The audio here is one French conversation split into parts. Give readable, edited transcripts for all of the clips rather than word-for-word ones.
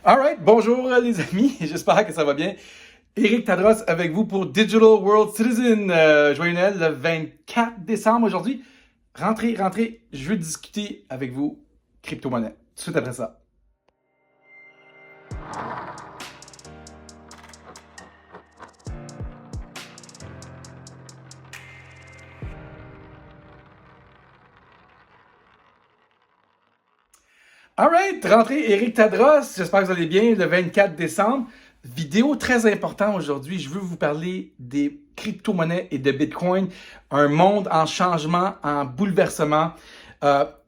Alright, bonjour les amis, j'espère que ça va bien. Éric Tadros avec vous pour Digital World Citizen. Joyeux Noël le 24 décembre aujourd'hui. Rentrez, je veux discuter avec vous crypto-monnaie. Tout de suite après ça. Alright, rentrez Éric Tadros, j'espère que vous allez bien le 24 décembre. Vidéo très importante aujourd'hui, je veux vous parler des crypto-monnaies et de Bitcoin, un monde en changement, en bouleversement.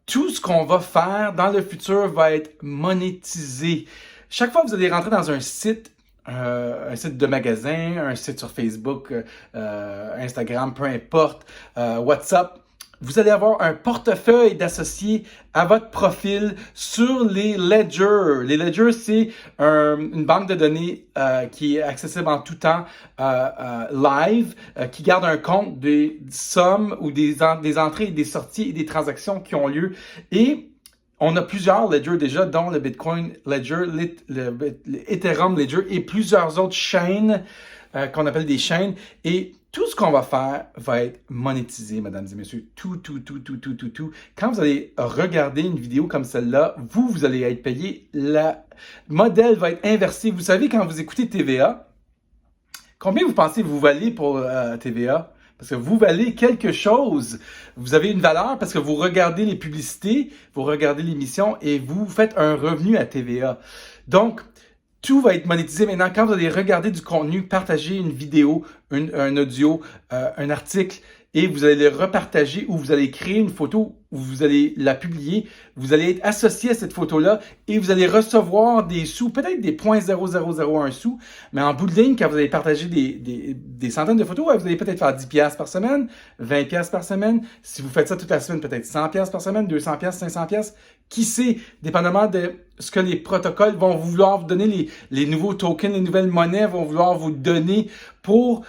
Tout ce qu'on va faire dans le futur va être monétisé. Chaque fois que vous allez rentrer dans un site de magasin, un site sur Facebook, Instagram, peu importe, WhatsApp, vous allez avoir un portefeuille d'associés à votre profil sur les ledgers. Les ledgers, c'est une banque de données qui est accessible en tout temps, live, qui garde un compte des sommes ou des entrées et des sorties et des transactions qui ont lieu. Et on a plusieurs ledgers déjà, dont le Bitcoin Ledger, le Ethereum Ledger et plusieurs autres chaînes qu'on appelle des chaînes. Et tout ce qu'on va faire va être monétisé, mesdames et messieurs. Tout. Quand vous allez regarder une vidéo comme celle-là, vous allez être payé. Le modèle va être inversé. Vous savez, quand vous écoutez TVA, combien vous pensez vous valez pour TVA? Parce que vous valez quelque chose. Vous avez une valeur parce que vous regardez les publicités, vous regardez l'émission et vous faites un revenu à TVA. Donc, tout va être monétisé maintenant. Quand vous allez regarder du contenu, partager une vidéo, un audio, un article, et vous allez le repartager ou vous allez créer une photo ou vous allez la publier, vous allez être associé à cette photo-là et vous allez recevoir des sous, peut-être des 0.0001 sous, mais en bout de ligne, quand vous allez partager des centaines de photos, vous allez peut-être faire 10$ par semaine, 20$ par semaine. Si vous faites ça toute la semaine, peut-être 100$ par semaine, 200$, 500$. Qui sait, dépendamment de ce que les protocoles vont vouloir vous donner, les nouveaux tokens, les nouvelles monnaies vont vouloir vous donner pour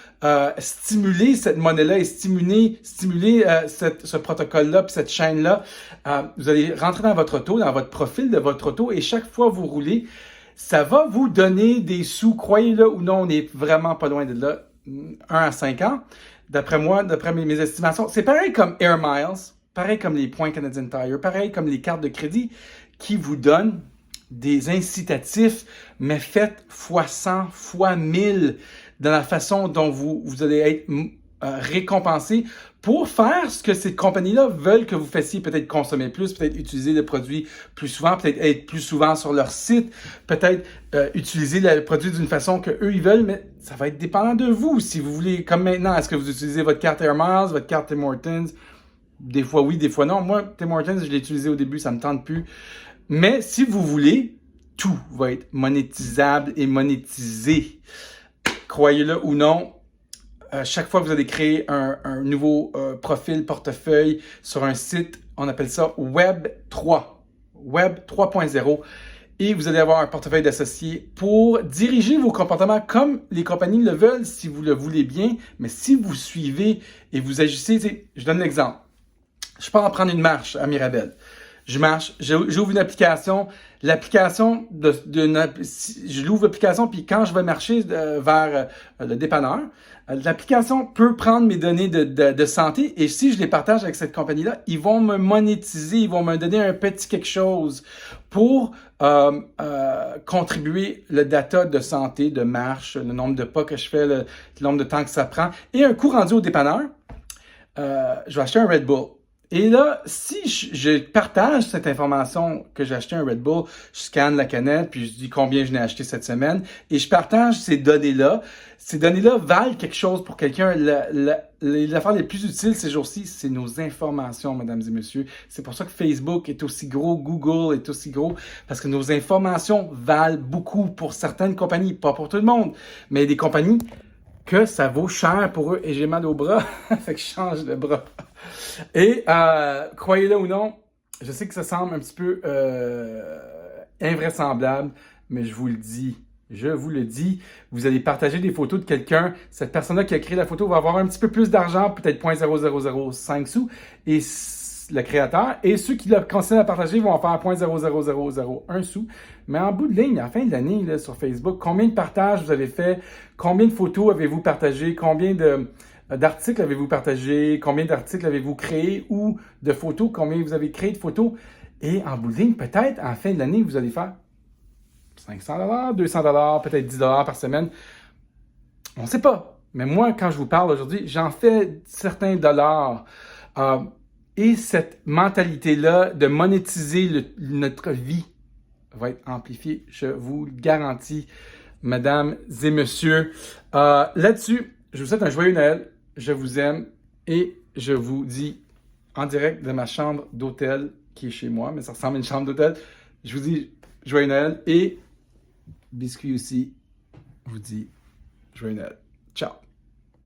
stimuler cette monnaie-là et stimuler ce protocole-là puis cette chaîne-là. Vous allez rentrer dans votre auto, dans votre profil de votre auto et chaque fois que vous roulez, ça va vous donner des sous. Croyez-le ou non, on n'est vraiment pas loin de là. 1 à 5 ans, d'après moi, d'après mes estimations. C'est pareil comme Air Miles. Pareil comme les points Canadian Tire, pareil comme les cartes de crédit qui vous donnent des incitatifs, mais faites fois 100, fois 1000 dans la façon dont vous allez être récompensé pour faire ce que ces compagnies-là veulent que vous fassiez. Peut-être consommer plus, peut-être utiliser le produit plus souvent, peut-être être plus souvent sur leur site, peut-être utiliser le produit d'une façon que eux ils veulent, mais ça va être dépendant de vous. Si vous voulez, comme maintenant, est-ce que vous utilisez votre carte Air Miles, votre carte Tim Hortons? Des fois oui, des fois non. Moi, Tim Hortons, je l'ai utilisé au début, ça me tente plus. Mais si vous voulez, tout va être monétisable et monétisé. Croyez-le ou non, chaque fois que vous allez créer un nouveau profil, portefeuille sur un site, on appelle ça Web 3. Web 3.0. Et vous allez avoir un portefeuille d'associés pour diriger vos comportements comme les compagnies le veulent, si vous le voulez bien. Mais si vous suivez et vous agissez, je donne l'exemple. Je pars en prendre une marche à Mirabel. Je marche, j'ouvre une application. Je l'ouvre l'application, puis quand je vais marcher vers le dépanneur, l'application peut prendre mes données de santé et si je les partage avec cette compagnie-là, ils vont me monétiser, ils vont me donner un petit quelque chose pour contribuer le data de santé, de marche, le nombre de pas que je fais, le nombre de temps que ça prend. Et un coup rendu au dépanneur, je vais acheter un Red Bull. Et là, si je partage cette information que j'ai acheté un Red Bull, je scanne la canette, puis je dis combien je n'ai acheté cette semaine, et je partage ces données-là. Ces données-là valent quelque chose pour quelqu'un. L'affaire les plus utiles ces jours-ci, c'est nos informations, mesdames et messieurs. C'est pour ça que Facebook est aussi gros, Google est aussi gros, parce que nos informations valent beaucoup pour certaines compagnies, pas pour tout le monde, mais des compagnies que ça vaut cher pour eux. Et j'ai mal au bras, fait que je change de bras. Et croyez-le ou non, je sais que ça semble un petit peu invraisemblable, mais je vous le dis, vous allez partager des photos de quelqu'un, cette personne-là qui a créé la photo va avoir un petit peu plus d'argent, peut-être 0.0005 sous, et le créateur. Et ceux qui le continuent à partager vont en faire 0.00001 sou. Mais en bout de ligne, à la fin de l'année, là, sur Facebook, combien de partages vous avez fait? Combien de photos avez-vous partagé? Combien d'articles avez-vous partagé? Combien d'articles avez-vous créé? Ou de photos? Combien vous avez créé de photos? Et en bout de ligne, peut-être, à la fin de l'année, vous allez faire 500 $, 200 $, peut-être 10 $ par semaine. On ne sait pas. Mais moi, quand je vous parle aujourd'hui, j'en fais certains dollars. Et cette mentalité-là de monétiser notre vie va être amplifiée, je vous le garantis, mesdames et messieurs. Là-dessus, je vous souhaite un joyeux Noël. Je vous aime et je vous dis en direct de ma chambre d'hôtel qui est chez moi, mais ça ressemble à une chambre d'hôtel. Je vous dis joyeux Noël et Biscuit aussi vous dit joyeux Noël. Ciao!